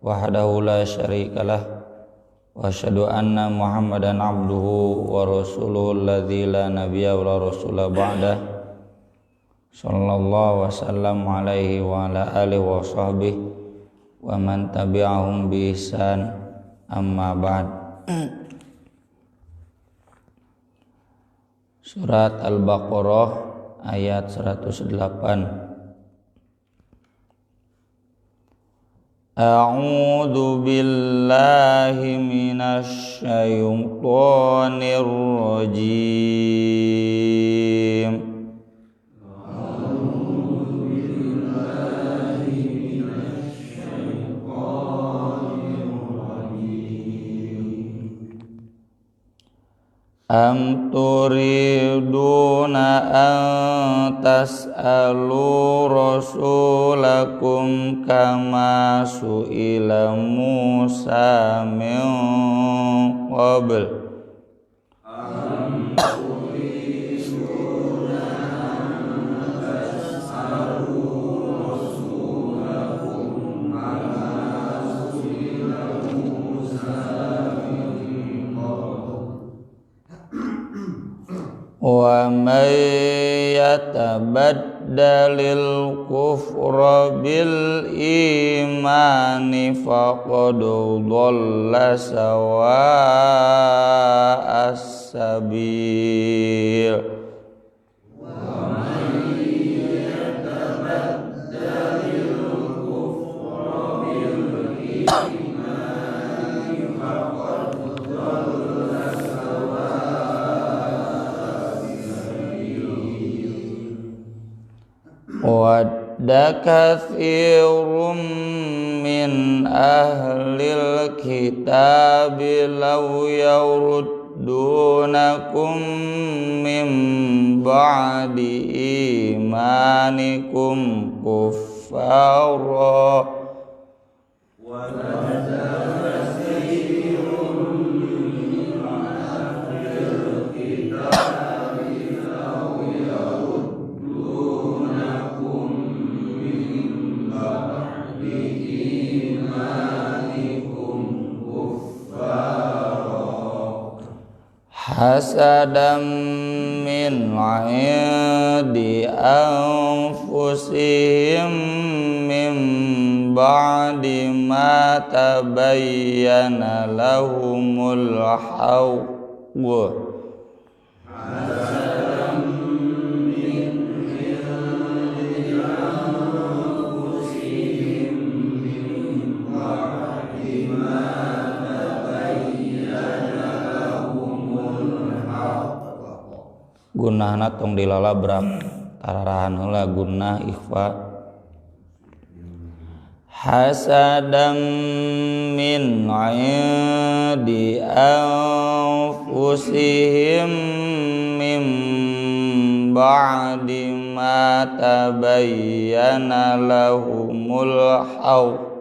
wahdahu la syarikalah wa asyhadu anna Muhammadan abduhu wa rasuluhu alladzi la nabiyya wa la rasula ba'dah sallallahu wasallam alaihi wa ala alihi wa sahbihi wa man tabi'ahum bi ihsan amma ba'd. Surat Al-Baqarah ayat 108. A'udzu billahi minasy syaithanir rajim. A'udzu billahi minasy syaithanir rajim. Am turiduna an tas'alu rasulakum kama su'ila Musa min qabl. Am turiduna an tas'alu rasulakum kama su'ila Musa min qabl. Wa may yatabaddalil kufra bil imani faqad dhalla sawa'as sabil. Wadda katsirun min ahlil kitabi law yurdunakum min ba'di imanikum kuffara. Hasadam min 'indi anfusihim min ba'di ma tabayyana lahumul haqq. Gunahna tong dilalabrak tararahan heula gunah ikhfa. Hasadam min 'indi anfusihim min ba'di ma tabayyana lahumul haqq.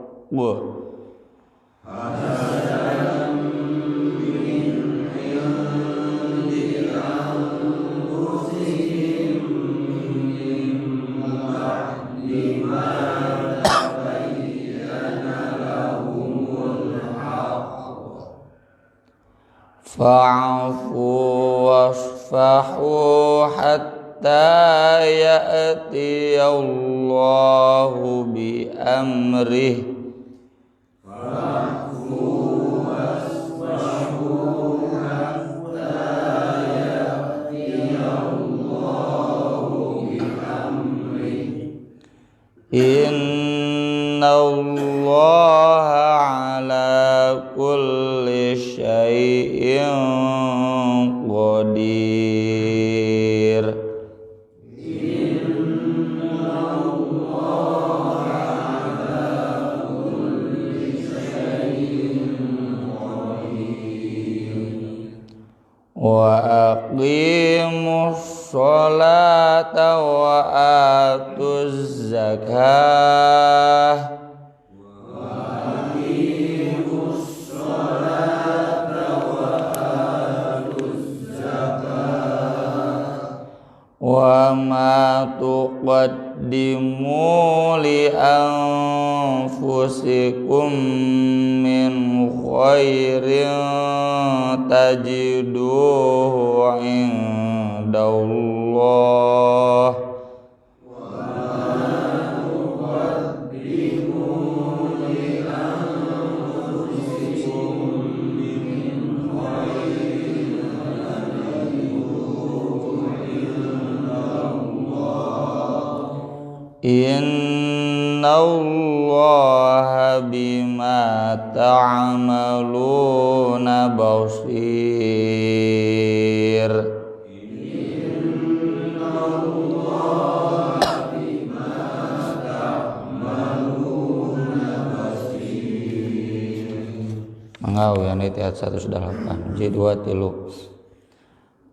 Fa'fu wasfahu hatta ya'tiyallahu bi amrih. Fa'fu wasfahu hatta ya'tiyallahu bi amrih. Innallaha ala kulli syai'in qadir. Innallaha ala kulli syai'in qadir. Wa aqimus sholata wa atuz zakah. Wa ma tuqaddimu li anfusikum anfusikum min khairin tajiduhu indallah innallaha bima ta'maluna basir. Mangau yang ayat 108 J2 tilu.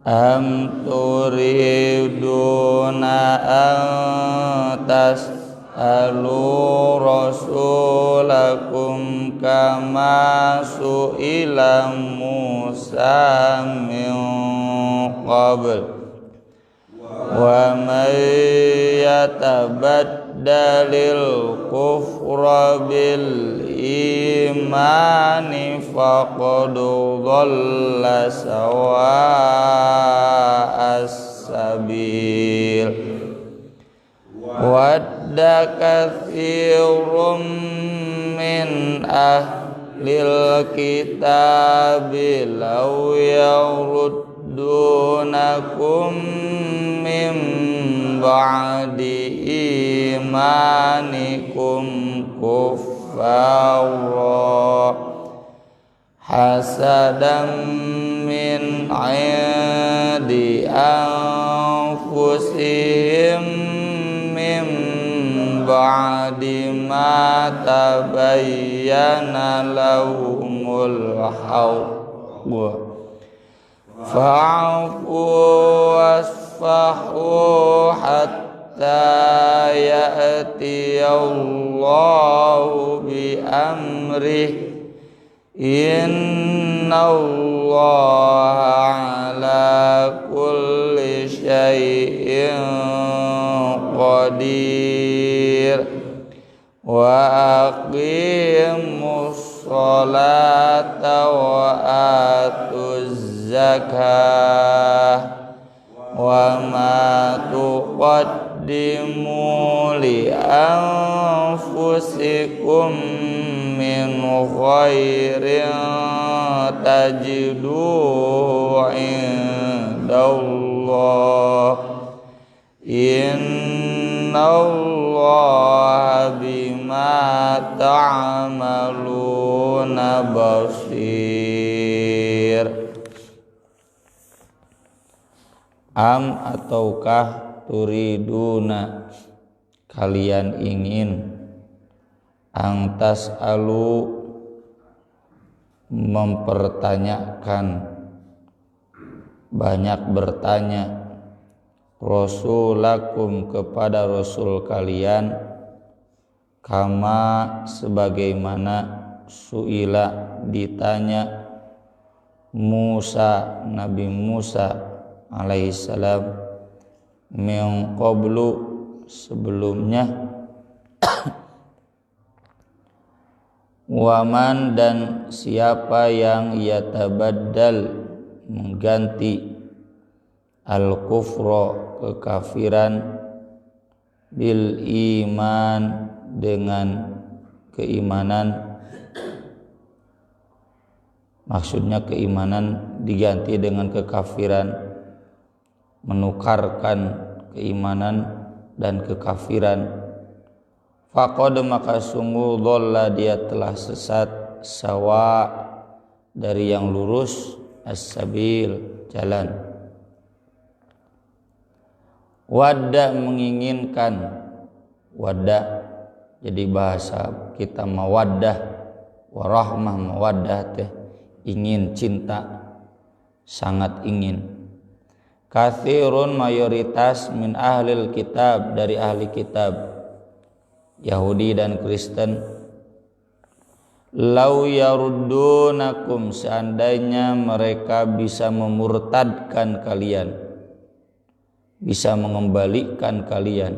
Am turiduna an tas'alu rasulakum kama su'ila Musa min qabl wa man yatabaddalil kufra bil imani faqad dhalla sawa'as sabil. Wadda katsirum min ahlil kitabi law yaruddunakum min ba'di imanikum kuffara hasadan min 'indi anfusihim min ba'di ma tabayyana lahumul haqq fa'fu wasfahu hatta ya'tiyallahu bi amrihi innallaha ala kulli syai'in qadir. Wa aqimus sholata wa atuz zakah wa ma tuqaddimu li anfusikum min khairin tajiduhu indallah innallaha bima ta'maluna basir. Am ataukah turiduna kalian ingin angtas alu mempertanyakan banyak bertanya rasulakum kepada rasul kalian kama sebagaimana suila ditanya Musa Nabi Musa alaihissalam min qablu sebelumnya waman dan siapa yang yatabaddal mengganti al-kufra kekafiran bil iman dengan keimanan, maksudnya keimanan diganti dengan kekafiran, menukarkan keimanan dan kekafiran, faqad maka sungguh dhalla dia telah sesat sawa dari yang lurus as-sabil jalan. Wadda menginginkan, wadda jadi bahasa kita mawaddah warahmah, mawaddah teh ingin, cinta, sangat ingin. Katsirun mayoritas min ahlil kitab dari ahli kitab Yahudi dan Kristen lau yaruddunakum seandainya mereka bisa memurtadkan kalian, bisa mengembalikan kalian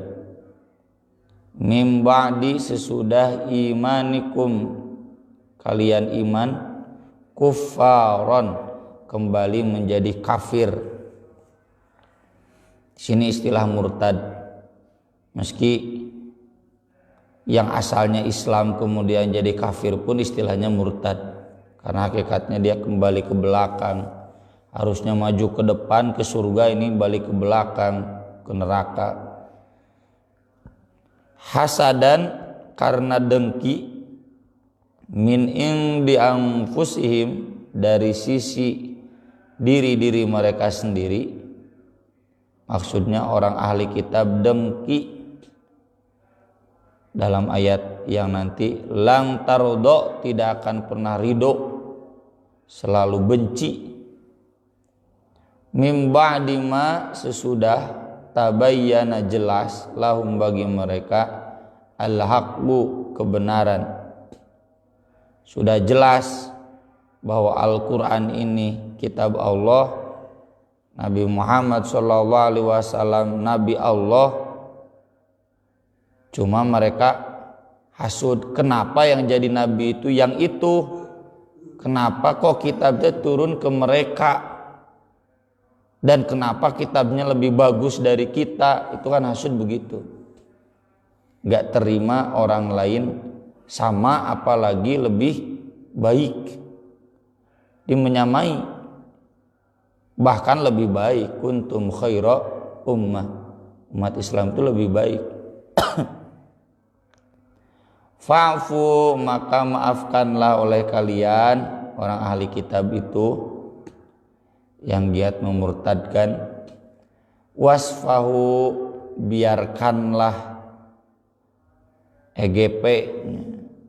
Mim ba'di sesudah imanikum kalian iman, kuffaron kembali menjadi kafir. Sini istilah murtad. Meski yang asalnya Islam kemudian jadi kafir pun istilahnya murtad, karena hakikatnya dia kembali ke belakang. Harusnya maju ke depan ke surga, ini balik ke belakang ke neraka. Hasadan karena dengki, min indi anfusihim dari sisi diri-diri mereka sendiri. Maksudnya orang ahli kitab dengki dalam ayat yang nanti, lang tarodo tidak akan pernah ridho, selalu benci. Mim ba'di ma sesudah tabayyana jelas lahum bagi mereka al-haqqu kebenaran. Sudah jelas bahwa Al-Quran ini kitab Allah, Nabi Muhammad SAW Nabi Allah. Cuma mereka hasud, kenapa yang jadi Nabi itu yang itu, kenapa kok kitabnya turun ke mereka, dan kenapa kitabnya lebih bagus dari kita. Itu kan hasud begitu, gak terima orang lain sama apalagi lebih baik, dimenyamai, bahkan lebih baik. Kuntum khaira ummah, umat Islam itu lebih baik. Fa'fu maka maafkanlah oleh kalian orang ahli kitab itu yang giat memurtadkan. Wasfahu biarkanlah, EGP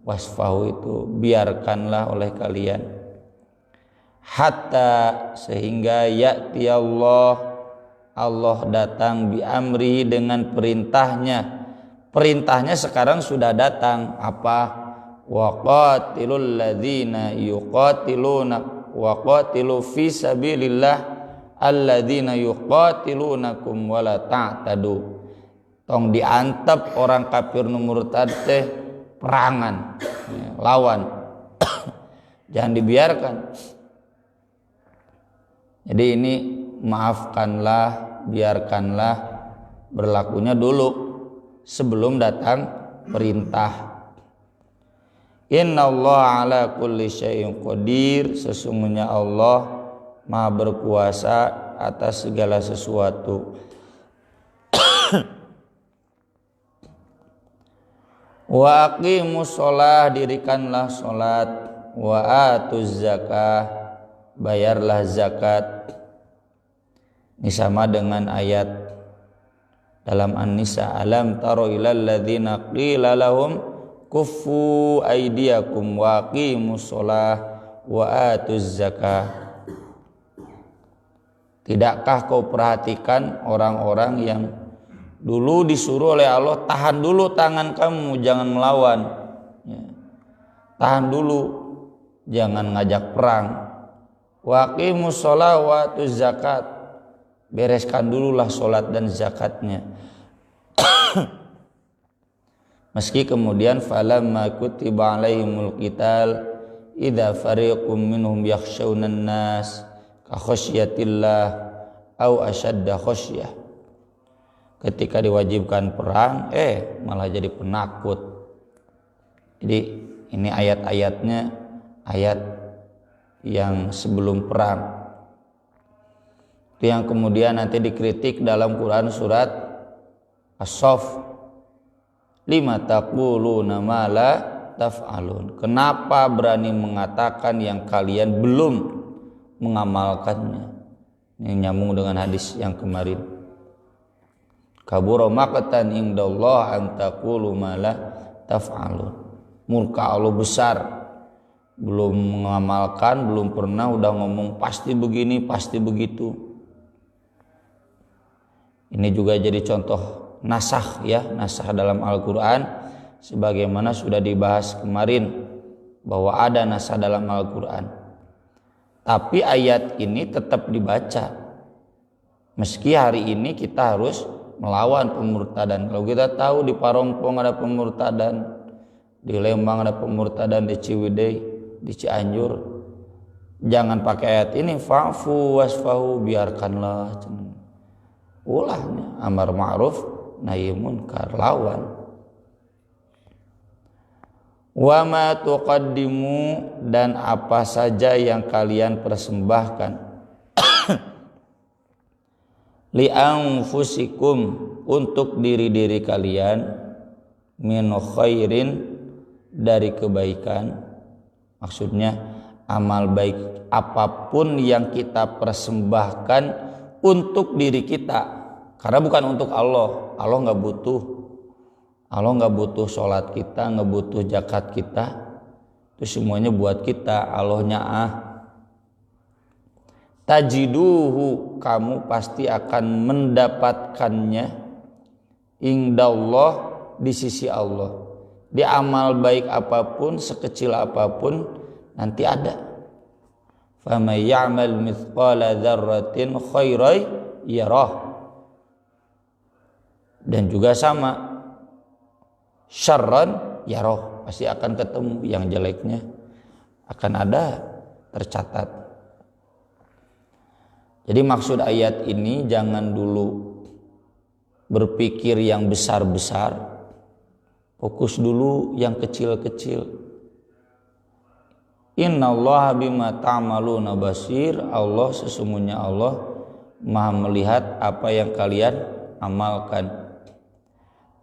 wasfahu itu biarkanlah oleh kalian. Hatta sehingga ya'ti Allah datang bi amri dengan perintahnya. Perintahnya sekarang sudah datang, apa? Waqatilul ladzina yuqatiluna waqatilu fi sabilillah alladzina yuqatilunakum wala ta'tadu. Tong diantep orang kafir murtad teh perangan, lawan. Jangan dibiarkan. Jadi ini maafkanlah, biarkanlah, berlakunya dulu sebelum datang perintah. Innallaha ala kulli syai'in qadir, sesungguhnya Allah Maha berkuasa atas segala sesuatu. Wa aqimus shalah, dirikanlah salat, wa atuz zakah, bayarlah zakat. Ini sama dengan ayat dalam An-Nisa, alam taro ilal ladzina qila lahum kuffu aydiyakum wa aqimus shalah wa atuz zakah. Tidakkah kau perhatikan orang-orang yang dulu disuruh oleh Allah, tahan dulu tangan kamu, jangan melawan, tahan dulu, jangan ngajak perang. Wa aqimus shalah wa atuz zakat, bereskan dululah sholat dan zakatnya. Meski kemudian falamma kutiba alaihimul qital idza fariqum minhum yakhshawnan nas ka khasyatillah au ashadda khasyah. Ketika diwajibkan perang, malah jadi penakut. Jadi ini ayat-ayatnya ayat yang sebelum perang. Itu yang kemudian nanti dikritik dalam Quran surat As-Saff. Lima taquluna ma la taf'alun. Kenapa berani mengatakan yang kalian belum mengamalkannya? Ini nyambung dengan hadis yang kemarin. Kabura maqtan indallah an taqulu ma la taf'alun. Murka Allah besar, belum mengamalkan, belum pernah udah ngomong pasti begini, pasti begitu. Ini juga jadi contoh nasakh ya, nasakh dalam Al-Quran, sebagaimana sudah dibahas kemarin bahwa ada nasakh dalam Al-Quran. Tapi ayat ini tetap dibaca. Meski hari ini kita harus melawan pemurtadan. Kalau kita tahu di Parongpong ada pemurtadan, di Lembang ada pemurtadan, di Ciwidey, di Cianjur, jangan pakai ayat ini, fa'fu wasfahu, biarkanlah. Ulahnya amar ma'ruf nahi munkar, lawan. Wa ma tuqaddimu, dan apa saja yang kalian persembahkan, li anfusikum, untuk diri-diri kalian, min khairin, dari kebaikan. Maksudnya amal baik apapun yang kita persembahkan untuk diri kita, karena bukan untuk Allah. Allah nggak butuh. Allah nggak butuh sholat kita, nggak butuh zakat kita, itu semuanya buat kita. Allahnya tajiduhu, kamu pasti akan mendapatkannya, indallah, di sisi Allah. Di amal baik apapun, sekecil apapun, nanti ada. Faman ya'mal mithqala dzarratin khairan yarah. Dan juga sama, syarran yarah, pasti akan ketemu. Yang jeleknya akan ada, tercatat. Jadi maksud ayat ini, jangan dulu berpikir yang besar-besar, fokus dulu yang kecil-kecil. Innallaha bima ta'maluna basir, Allah, sesungguhnya Allah Maha melihat apa yang kalian amalkan.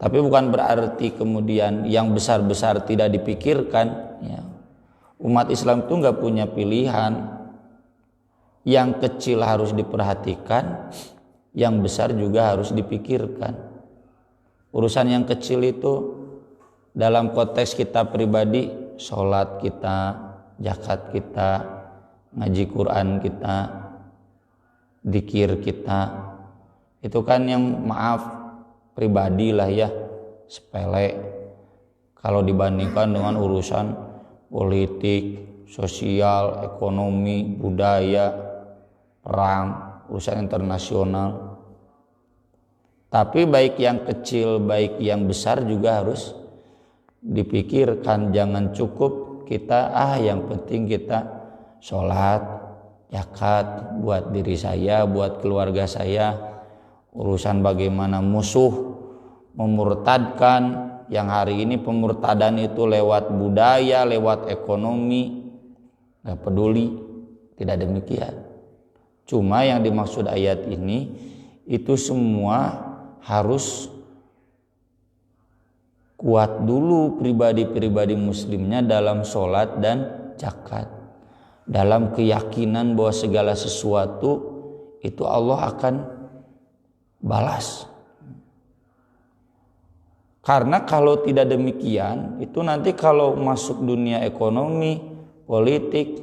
Tapi bukan berarti kemudian yang besar-besar tidak dipikirkan, ya. Umat Islam itu nggak punya pilihan. Yang kecil harus diperhatikan, yang besar juga harus dipikirkan. Urusan yang kecil itu dalam konteks kita pribadi, sholat kita, zakat kita, ngaji Quran kita, dzikir kita, itu kan yang maaf pribadi lah ya, sepele kalau dibandingkan dengan urusan politik, sosial, ekonomi, budaya, perang, urusan internasional. Tapi baik yang kecil, baik yang besar juga harus dipikirkan. Jangan cukup kita yang penting kita sholat, zakat buat diri saya, buat keluarga saya. Urusan bagaimana musuh memurtadkan, yang hari ini pemurtadan itu lewat budaya, lewat ekonomi, gak peduli. Tidak demikian. Cuma yang dimaksud ayat ini, itu semua harus kuat dulu pribadi-pribadi muslimnya dalam sholat dan zakat, dalam keyakinan bahwa segala sesuatu itu Allah akan balas. Karena kalau tidak demikian, itu nanti kalau masuk dunia ekonomi, politik,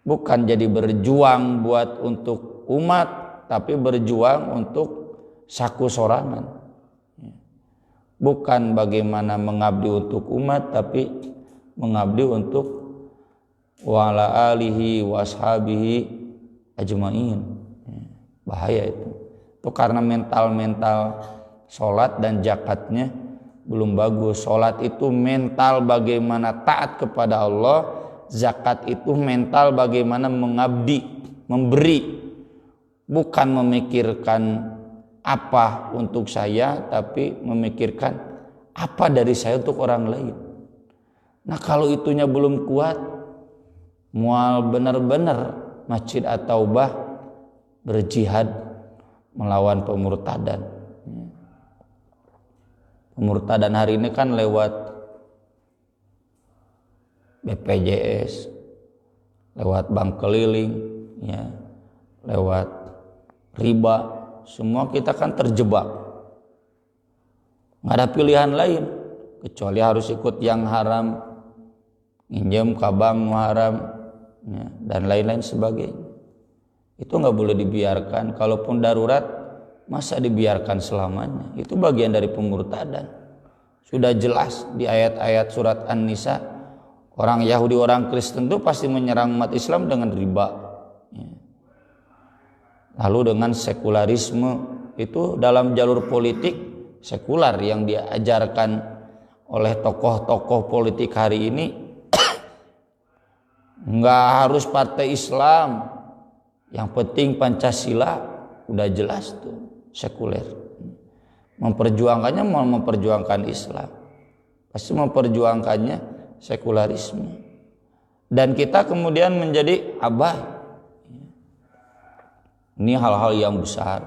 bukan jadi berjuang buat untuk umat, tapi berjuang untuk saku sorangan. Bukan bagaimana mengabdi untuk umat, tapi mengabdi untuk wala alihi washabihi ajmain. Bahaya itu. Itu karena mental sholat dan zakatnya belum bagus. Sholat itu mental bagaimana taat kepada Allah, zakat itu mental bagaimana mengabdi, memberi, bukan memikirkan apa untuk saya, tapi memikirkan apa dari saya untuk orang lain. Nah kalau itunya belum kuat, mual benar-benar Masjid At-Taubah berjihad melawan pemurtadan. Pemurtadan hari ini kan lewat BPJS, lewat bank keliling, ya, lewat riba, semua kita kan terjebak. Nggak ada pilihan lain kecuali harus ikut yang haram, minjem ke bank haram, ya, dan lain-lain sebagainya. Itu nggak boleh dibiarkan. Kalaupun darurat, masa dibiarkan selamanya? Itu bagian dari pemurtadan. Sudah jelas di ayat-ayat surat An-Nisa, orang Yahudi, orang Kristen itu pasti menyerang umat Islam dengan riba, lalu dengan sekularisme itu dalam jalur politik sekular yang diajarkan oleh tokoh-tokoh politik hari ini. Nggak harus partai Islam, yang penting Pancasila, udah jelas tuh sekuler. Memperjuangkannya mau memperjuangkan Islam, pasti memperjuangkannya sekularisme. Dan kita kemudian menjadi abai. Ini hal-hal yang besar.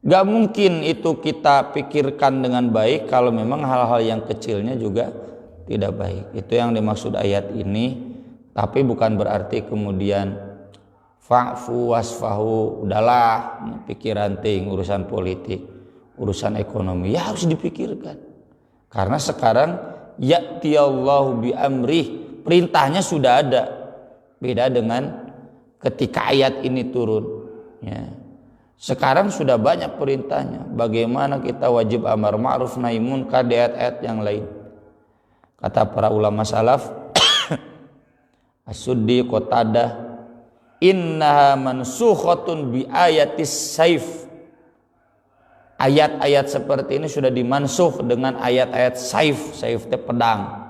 Gak mungkin itu kita pikirkan dengan baik kalau memang hal-hal yang kecilnya juga tidak baik. Itu yang dimaksud ayat ini. Tapi bukan berarti kemudian fa'fu wasfahu, udahlah pikiran ting urusan politik, urusan ekonomi ya harus dipikirkan. Karena sekarang ya'tiyallahu bi amrih, perintahnya sudah ada. Beda dengan ketika ayat ini turun. Ya. Sekarang sudah banyak perintahnya. Bagaimana kita wajib amar ma'ruf nahi munkar di ayat-ayat yang lain. Kata para ulama salaf, As-Suddi Qatadah, innaha mansukhatun bi ayatis saif. Ayat-ayat seperti ini sudah dimansuh dengan ayat-ayat saif. Saif itu pedang.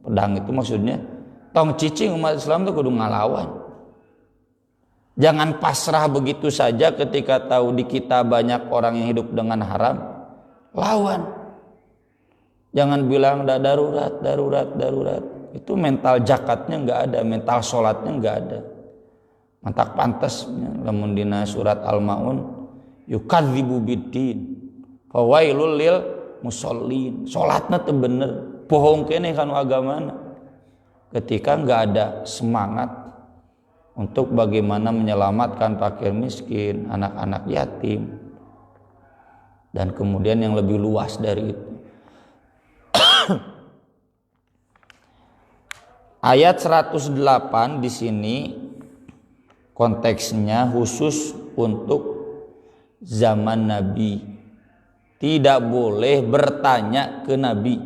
Pedang itu maksudnya tong cicing umat Islam itu kudu ngalawan. Jangan pasrah begitu saja ketika tahu di kita banyak orang yang hidup dengan haram. Lawan. Jangan bilang darurat. Itu mental zakatnya nggak ada, mental sholatnya nggak ada. Mantak pantasnya lamun dina surat Al-Maun yukadzibu biddin fawailul lil musallin. Sholatnya tuh bener, bohong kene kanu agamana. Ketika nggak ada semangat untuk bagaimana menyelamatkan fakir miskin, anak-anak yatim, dan kemudian yang lebih luas dari itu. Ayat 108 di sini konteksnya khusus untuk zaman Nabi. Tidak boleh bertanya ke Nabi.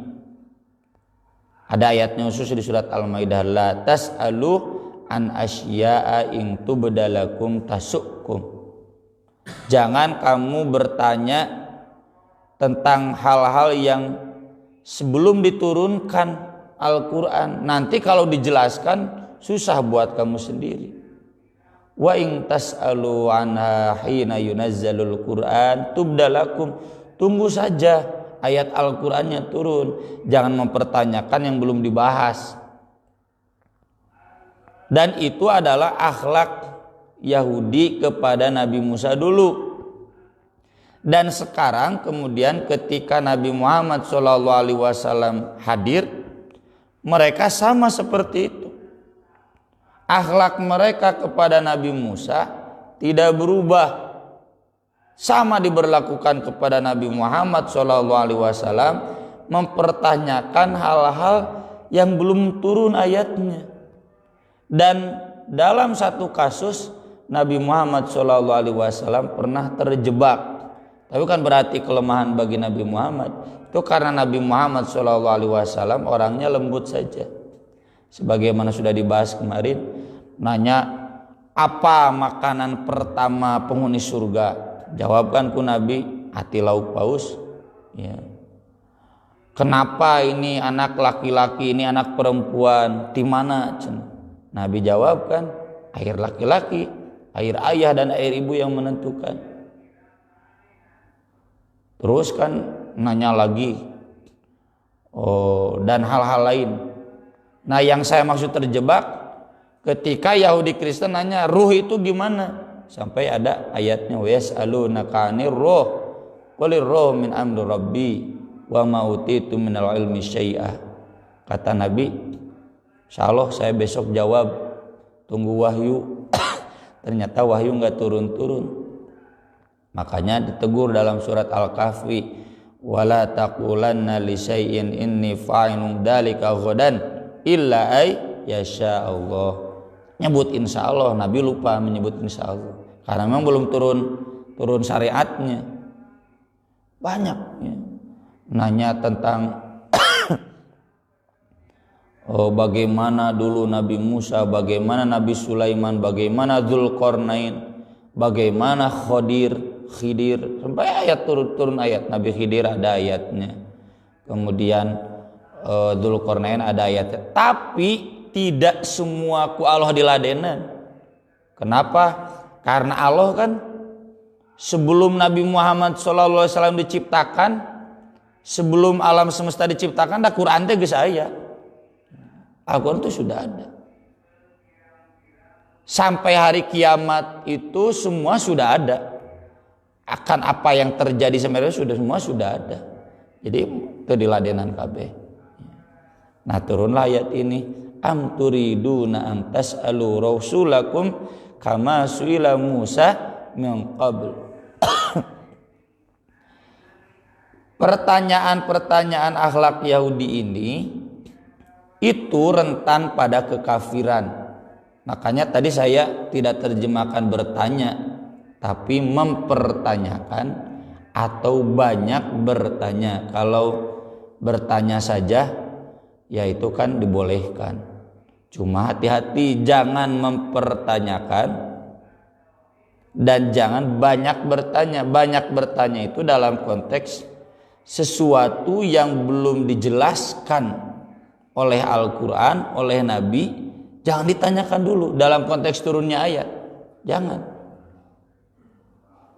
Ada ayatnya khusus di surat Al-Maidah, la tas'alu an asya'a in tubdalakum tasukkum. Jangan kamu bertanya tentang hal-hal yang sebelum diturunkan Al-Quran, nanti kalau dijelaskan susah buat kamu sendiri. Wa in tas'alu anha hina yunazzalul Quran tubdalakum. Tunggu saja ayat Al-Qurannya turun, jangan mempertanyakan yang belum dibahas. Dan itu adalah akhlak Yahudi kepada Nabi Musa dulu. Dan sekarang kemudian ketika Nabi Muhammad SAW hadir, mereka sama seperti itu. Akhlak mereka kepada Nabi Musa tidak berubah. Sama diberlakukan kepada Nabi Muhammad SAW, mempertanyakan hal-hal yang belum turun ayatnya. Dan dalam satu kasus Nabi Muhammad SAW pernah terjebak. Tapi bukan berarti kelemahan bagi Nabi Muhammad. Itu karena Nabi Muhammad SAW orangnya lembut saja. Sebagaimana sudah dibahas kemarin, nanya apa makanan pertama penghuni surga? Jawabkan ku Nabi, hati lauk paus. Ya. Kenapa ini anak laki-laki, ini anak perempuan? Di mana? Nabi jawabkan, air laki-laki, air ayah dan air ibu yang menentukan. Terus kan nanya lagi, dan hal-hal lain. Nah, yang saya maksud terjebak ketika Yahudi Kristen nanya ruh itu gimana, sampai ada ayatnya yas'alunaka 'anir ruh qulir ruh min amri rabbi wa ma utitu minal ilmi syai'ah. Kata Nabi, insyaallah saya besok jawab, tunggu wahyu. Ternyata wahyu nggak turun-turun. Makanya ditegur dalam surat Al-Kahfi, wala taqulanna li syai'in inni fa'ilun dzalika ghadan illa ay yasha Allah. Nyebut insyaallah, Nabi lupa menyebut insyaallah karena memang belum turun syariatnya. Banyak ya. Nanya tentang bagaimana dulu Nabi Musa, bagaimana Nabi Sulaiman, bagaimana Dzulqarnain, bagaimana Khadir. Khidir sampai ayat turun ayat Nabi Khidir ada ayatnya. Kemudian Dzulqarnain ada ayatnya. Tapi tidak semua ku Allah diladenan. Kenapa? Karena Allah kan sebelum Nabi Muhammad SAW diciptakan, sebelum alam semesta diciptakan, dah Quran teh geus aya. Al-Quran itu sudah ada. Sampai hari kiamat itu semua sudah ada. Akan apa yang terjadi sebenarnya semua sudah ada. Jadi itu diladenan kabeh. Nah turunlah ayat ini. Am turiduna an tas'alu rasulakum kama su'ila Musa min qabl. Pertanyaan-pertanyaan akhlak Yahudi ini itu rentan pada kekafiran. Makanya tadi saya tidak terjemahkan bertanya, tapi mempertanyakan atau banyak bertanya. Kalau bertanya saja, ya itu kan dibolehkan. Cuma hati-hati jangan mempertanyakan dan jangan banyak bertanya. Banyak bertanya itu dalam konteks sesuatu yang belum dijelaskan oleh Al-Quran, oleh Nabi, jangan ditanyakan dulu dalam konteks turunnya ayat. Jangan.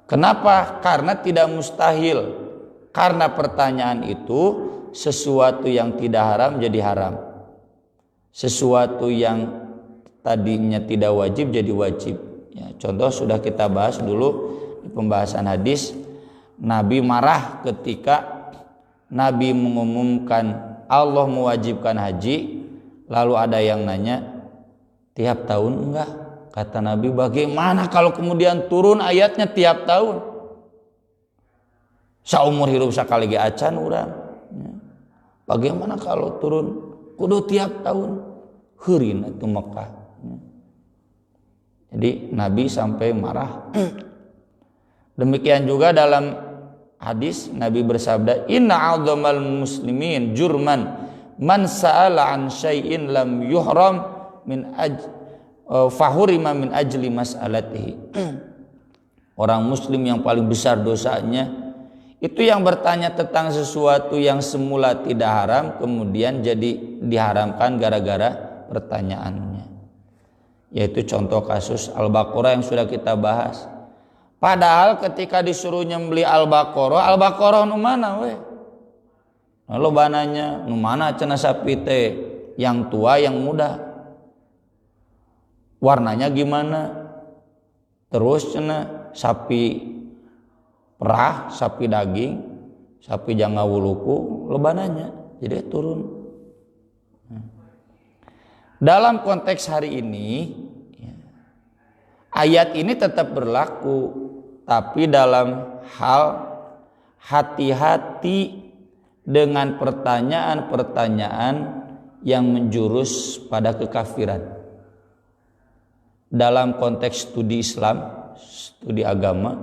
Kenapa? Karena tidak mustahil. Karena pertanyaan itu sesuatu yang tidak haram jadi haram. Sesuatu yang tadinya tidak wajib jadi wajib. Ya, contoh sudah kita bahas dulu di pembahasan hadis. Nabi marah ketika Nabi mengumumkan Allah mewajibkan haji, lalu ada yang nanya, tiap tahun enggak? Kata Nabi, bagaimana kalau kemudian turun ayatnya tiap tahun? Saumur hirup sakali ge acan urang. Bagaimana kalau turun kudu tiap tahun? Heureun itu Mekah. Jadi Nabi sampai marah. Demikian juga dalam hadis Nabi bersabda, inna a'dhamal muslimin jurman man sa'ala an syai'in lam yuhram min fahurima min ajli mas'alatihi. Orang muslim yang paling besar dosanya itu yang bertanya tentang sesuatu yang semula tidak haram kemudian jadi diharamkan gara-gara pertanyaannya. Yaitu contoh kasus Al-Baqarah yang sudah kita bahas. Padahal ketika disuruh nyembeli Al-Baqarah nu mana we? Lalu bananya nu mana cenah sapi teh, yang tua yang muda. Warnanya gimana? Terus cenah sapi perah, sapi daging, sapi jangga wuluku, lebananya. Jadi turun. Dalam konteks hari ini ayat ini tetap berlaku, tapi dalam hal hati-hati dengan pertanyaan-pertanyaan yang menjurus pada kekafiran. Dalam konteks studi Islam, studi agama,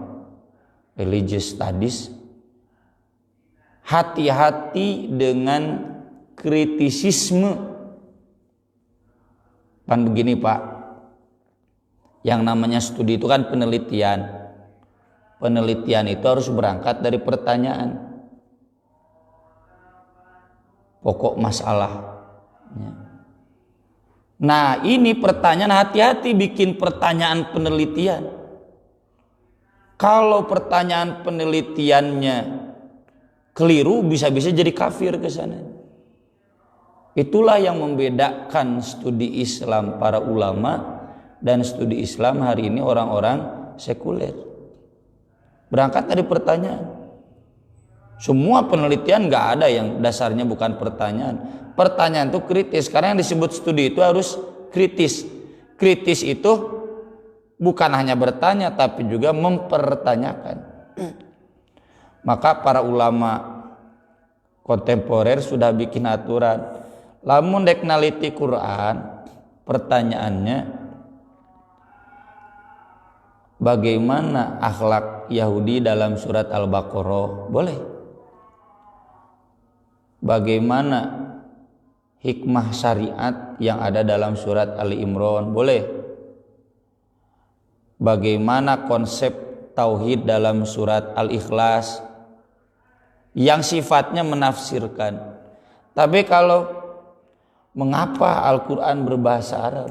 religious studies, hati-hati dengan kritisisme. Kan begini Pak, yang namanya studi itu kan penelitian. Penelitian itu harus berangkat dari pertanyaan, pokok masalah. Nah ini pertanyaan, hati-hati bikin pertanyaan penelitian. Kalau pertanyaan penelitiannya keliru, bisa-bisa jadi kafir ke sana. Itulah yang membedakan studi Islam para ulama dan studi Islam hari ini orang-orang sekuler. Berangkat dari pertanyaan. Semua penelitian nggak ada yang dasarnya bukan pertanyaan. Pertanyaan itu kritis. Karena yang disebut studi itu harus kritis. Kritis itu bukan hanya bertanya tapi juga mempertanyakan. Maka para ulama kontemporer sudah bikin aturan. Lamun dek naliti Quran, pertanyaannya bagaimana akhlak Yahudi dalam surat Al-Baqarah? Boleh. Bagaimana hikmah syariat yang ada dalam surat Ali Imran? Boleh. Bagaimana konsep tauhid dalam surat Al-Ikhlas yang sifatnya menafsirkan. Tapi kalau mengapa Al-Quran berbahasa Arab?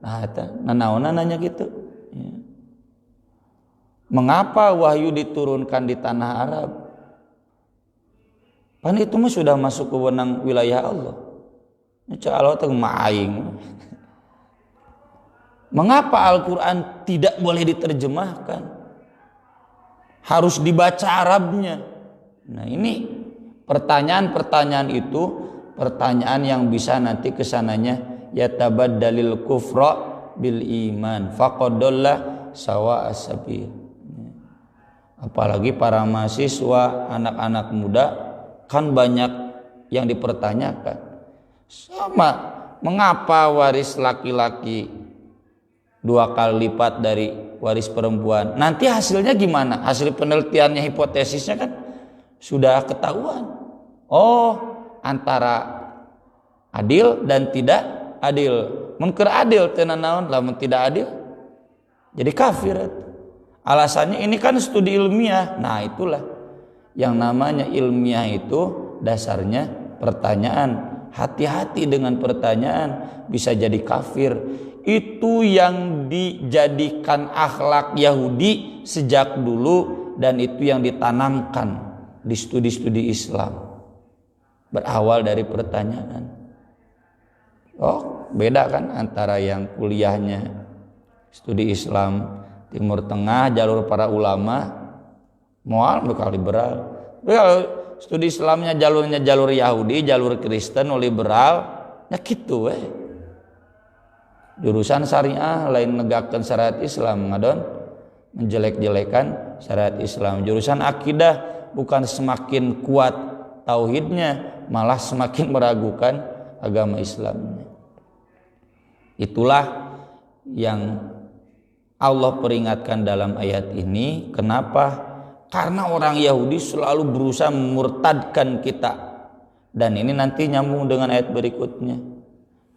Nah, nanaona nanya gitu. Ya. Mengapa wahyu diturunkan di tanah Arab? Pan itu mah sudah masuk ke wewenang wilayah Allah. Insya Allah teu maaing. Mengapa Al-Quran tidak boleh diterjemahkan? Harus dibaca Arabnya. Nah, ini pertanyaan-pertanyaan itu pertanyaan yang bisa nanti kesananya yatabaddalil kufra bil iman faqadalla sawa asabil. Apalagi para mahasiswa, anak-anak muda kan banyak yang dipertanyakan. Sama, mengapa waris laki-laki 2 kali lipat dari waris perempuan? Nanti hasilnya gimana? Hasil penelitiannya, hipotesisnya kan sudah ketahuan. Oh, antara adil dan tidak adil. Mun keur adil teu naon, lamun tidak adil jadi kafir. Alasannya ini kan studi ilmiah. Nah, itulah yang namanya ilmiah itu dasarnya pertanyaan. Hati-hati dengan pertanyaan, bisa jadi kafir. Itu yang dijadikan akhlak Yahudi sejak dulu dan itu yang ditanamkan di studi-studi Islam. Berawal dari pertanyaan. Oh, beda kan antara yang kuliahnya studi Islam Timur Tengah, jalur para ulama, moal bekal liberal. Kalau studi Islamnya jalurnya jalur Yahudi, jalur Kristen, liberal, ya gitu weh. Jurusan syariah lain negakkan syariat Islam, ngadon menjelek-jelekan syariat Islam. Jurusan akidah bukan semakin kuat tauhidnya, malah semakin meragukan agama Islamnya. Itulah yang Allah peringatkan dalam ayat ini. Kenapa? Karena orang Yahudi selalu berusaha memurtadkan kita. Dan ini nanti nyambung dengan ayat berikutnya.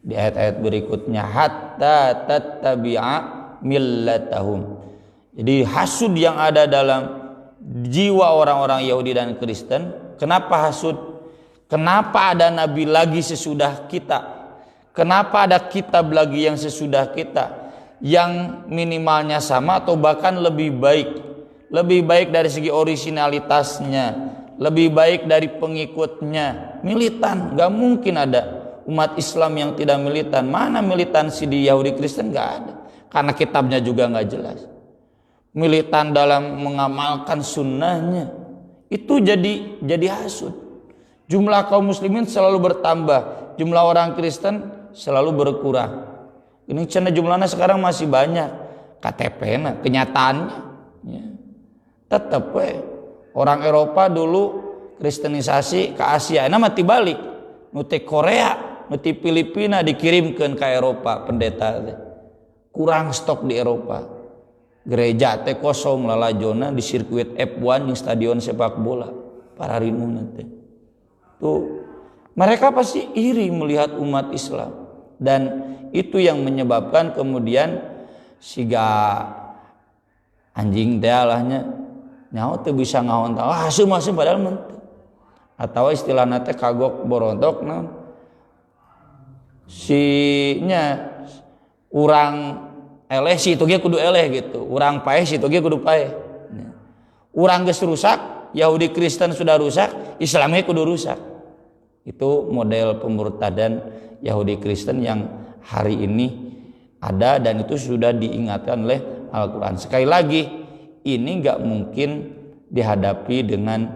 Di ayat-ayat berikutnya, hatta tattabi'a millatahum. Jadi hasud yang ada dalam jiwa orang-orang Yahudi dan Kristen. Kenapa hasud? Kenapa ada nabi lagi sesudah kita? Kenapa ada kitab lagi yang sesudah kita? Yang minimalnya sama atau bahkan lebih baik. Lebih baik dari segi originalitasnya, lebih baik dari pengikutnya. Militan, gak mungkin ada umat Islam yang tidak militan. Mana militansi di Yahudi Kristen? Gak ada, karena kitabnya juga gak jelas. Militan dalam mengamalkan sunnahnya itu jadi hasud. Jumlah kaum muslimin selalu bertambah, jumlah orang Kristen selalu berkurang. Ini cina jumlahnya sekarang masih banyak, KTP-nya, kenyataannya ya. Tetap orang Eropa dulu kristenisasi ke Asia, ini mati balik, nuti Korea, nuti Filipina dikirimkan ke Eropa pendeta, kurang stok di Eropa, gereja teh kosong lalajona di sirkuit F1 yang stadion sepak bola, para rinu nanti, tuh mereka pasti iri melihat umat Islam. Dan itu yang menyebabkan kemudian siga anjing teh alahnya nyaho teu bisa ngahon tah asum padahal menteu. Atawa istilahna teh kagok borontok naon. Sinya urang eleh si itu ge kudu eleh gitu. Urang paeh si itu ge kudu paeh. Urang geus rusak, Yahudi Kristen sudah rusak, Islamnya kudu rusak. Itu model pemurtadan Yahudi Kristen yang hari ini ada dan itu sudah diingatkan oleh Al-Quran. Sekali lagi, ini gak mungkin dihadapi dengan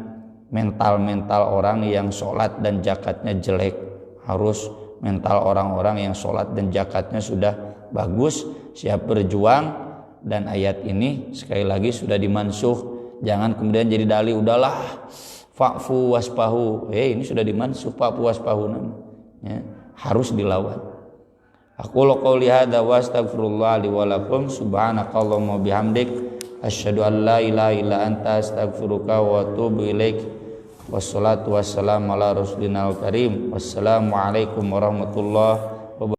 mental-mental orang yang sholat dan zakatnya jelek. Harus mental orang-orang yang sholat dan zakatnya sudah bagus, siap berjuang. Dan ayat ini sekali lagi sudah dimansuh. Jangan kemudian jadi dalih, udahlah fa'fu waspahu. Ini sudah dimansuh, fa'fu waspahu ya. Harus dilawan. Aku qouli hadza wa astaghfirullah li wa lakum subhanakallahumma bihamdik asyhadu an la ilaha illa anta astaghfiruka wa atubu ilaik. Wassalatu wassalamu ala rasulina al karim. Wassalamu alaikum warahmatullahi